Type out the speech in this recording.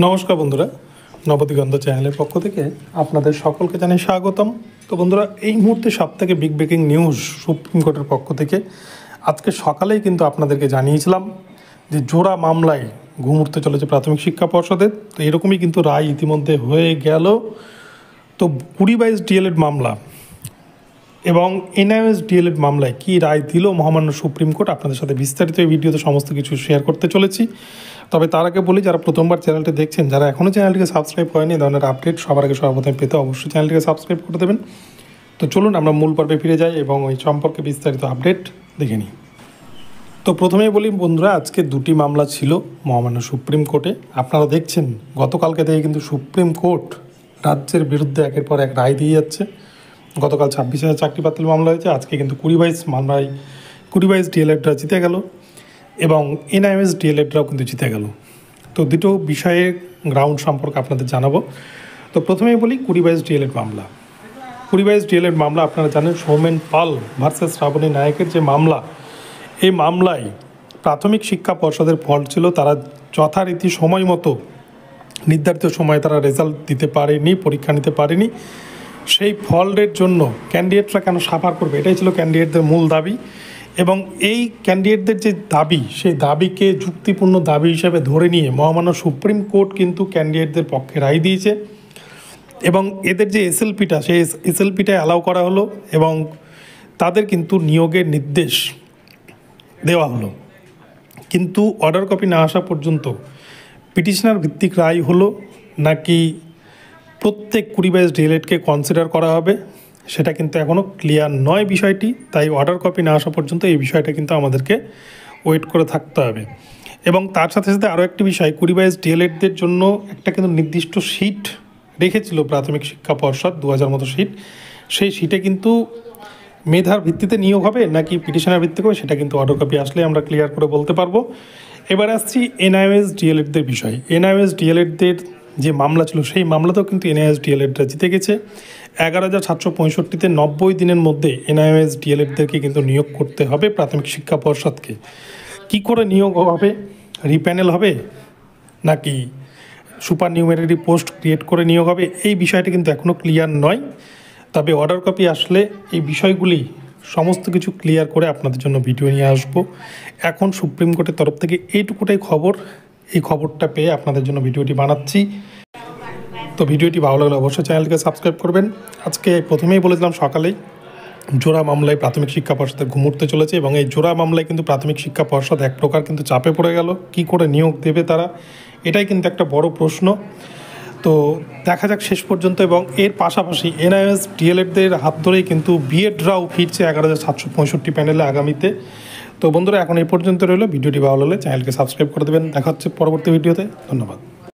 নমস্কার বন্ধুরা, নবদিগন্ত চ্যানেলের পক্ষ থেকে আপনাদের সকলকে জানাই স্বাগতম। তো বন্ধুরা, এই মুহূর্তে সবথেকে বিগ ব্রেকিং নিউজ সুপ্রিম কোর্টের পক্ষ থেকে আজকে সকালেই কিন্তু আপনাদেরকে জানিয়েছিলাম যে জোড়া মামলায় ঘুমুড়তে চলেছে প্রাথমিক শিক্ষা পর্ষদের। তো এরকমই কিন্তু রায় ইতিমধ্যে হয়ে গেল। তো 20/22 ডিএলএড মামলা এবং এনআইওএস ডিএলএড মামলায় কী রায় দিল মহামান্য সুপ্রিম কোর্ট, আপনাদের সাথে বিস্তারিত এই ভিডিওতে সমস্ত কিছু শেয়ার করতে চলেছি। তবে তার আগে বলি, যারা প্রথমবার চ্যানেলটি দেখছেন, যারা এখনও চ্যানেলটিকে সাবস্ক্রাইব করেনি, এই ধরনের আপডেট সবার আগে সর্বপ্রথম পেতে অবশ্যই চ্যানেলটিকে সাবস্ক্রাইব করে দেবেন। তো চলুন আমরা মূল পর্বে ফিরে যাই এবং ওই সম্পর্কে বিস্তারিত আপডেট দেখে নিই। তো প্রথমেই বলি বন্ধুরা, আজকে দুটি মামলা ছিল মহামান্য সুপ্রিম কোর্টে। আপনারা দেখছেন গতকালকে থেকে কিন্তু সুপ্রিম কোর্ট রাজ্যের বিরুদ্ধে একের পর এক রায় দিয়ে যাচ্ছে। গতকাল 26,000 চাকরি বাতিল মামলা হয়েছে, আজকে কিন্তু 20/22 মামলায় 20/22 ডিএলএডরা জিতে গেল এবং এনআইওএস ডিএলএডরাও কিন্তু জিতে গেল। তো দুটো বিষয়ে গ্রাউন্ড সম্পর্কে আপনাদের জানাবো। তো প্রথমেই বলি 20/22 ডিএলএড মামলা। 20/22 ডিএলএড মামলা আপনারা জানেন, সৌমেন পাল ভার্সেস শ্রাবণী নায়কের যে মামলা, এই মামলায় প্রাথমিক শিক্ষা পর্ষদের ফল ছিল তারা যথারীতি সময় মতো নির্ধারিত সময়ে তারা রেজাল্ট দিতে পারেনি, পরীক্ষা নিতে পারেনি। সেই ফলের জন্য ক্যান্ডিডেটরা কেন সাফার করবে, এটাই ছিল ক্যান্ডিডেটদের মূল দাবি। এবং এই ক্যান্ডিডেটদের যে দাবি, সেই দাবিকে যুক্তিপূর্ণ দাবি হিসেবে ধরে নিয়ে মহামান্য সুপ্রিম কোর্ট কিন্তু ক্যান্ডিডেটদের পক্ষে রায় দিয়েছে এবং এদের যে এসএলপিটা, সেই এসএলপিটা অ্যালাউ করা হলো এবং তাদের কিন্তু নিয়োগের নির্দেশ দেওয়া হলো। কিন্তু অর্ডার কপি না আসা পর্যন্ত পিটিশনার ভিত্তিক রায় হলো নাকি প্রত্যেক 20/22 ডিএলএডকে কনসিডার করা হবে, সেটা কিন্তু এখনও ক্লিয়ার নয় বিষয়টি। তাই অর্ডার কপি না আসা পর্যন্ত এই বিষয়টা কিন্তু আমাদেরকে ওয়েট করে থাকতে হবে। এবং তার সাথে সাথে আরও একটি বিষয়, 20/22 ডিএলএডদের জন্য একটা কিন্তু নির্দিষ্ট সিট রেখেছিল প্রাথমিক শিক্ষা পর্ষদ, 2000 মতো সিট। সেই সিটে কিন্তু মেধার ভিত্তিতে নিয়োগ হবে নাকি পিটিশনের ভিত্তিতে হবে, সেটা কিন্তু অর্ডার কপি আসলে আমরা ক্লিয়ার করে বলতে পারবো। এবার আসছি এনআইওএস ডিএলএডদের বিষয়। এনআইওএস ডিএলএডদের যে মামলা ছিল, সেই মামলাতেও কিন্তু এনআইওএস ডিএলএডরা জিতে গেছে। 11,765-তে 90 দিনের মধ্যে এনআইওএস ডিএলএডদেরকে কিন্তু নিয়োগ করতে হবে প্রাথমিক শিক্ষা পর্ষদকে। কি করে নিয়োগ হবে, রিপ্যানেল হবে নাকি সুপার নিউমেরারি পোস্ট ক্রিয়েট করে নিয়োগ হবে, এই বিষয়টা কিন্তু এখনও ক্লিয়ার নয়। তবে অর্ডার কপি আসলে এই বিষয়গুলি সমস্ত কিছু ক্লিয়ার করে আপনাদের জন্য ভিডিও নিয়ে আসব। এখন সুপ্রিম কোর্টের তরফ থেকে এইটুকুটাই খবর, এই খবরটা পেয়ে আপনাদের জন্য ভিডিওটি বানাচ্ছি। তো ভিডিওটি ভালো লাগলে অবশ্যই চ্যানেলটিকে সাবস্ক্রাইব করবেন। আজকে প্রথমেই বলেছিলাম সকালেই জোড়া মামলায় প্রাথমিক শিক্ষা পর্ষদে ঘুমুড়তে চলেছে এবং এই জোড়া মামলায় কিন্তু প্রাথমিক শিক্ষা পর্ষদ এক প্রকার কিন্তু চাপে পড়ে গেল। কি করে নিয়োগ দেবে তারা, এটাই কিন্তু একটা বড় প্রশ্ন। তো দেখা যাক শেষ পর্যন্ত। এবং এর পাশাপাশি এনআইওএস ডিএলএডদের হাত ধরেই কিন্তু বিএডরাও ফিরছে 11,765 প্যানেলে আগামীতে। তো বন্ধুরা, এখন এই পর্যন্ত রইল। ভিডিওটি ভালো লাগলে চ্যানেলকে সাবস্ক্রাইব করে দেবেন। দেখা হচ্ছে পরবর্তী ভিডিওতে। ধন্যবাদ।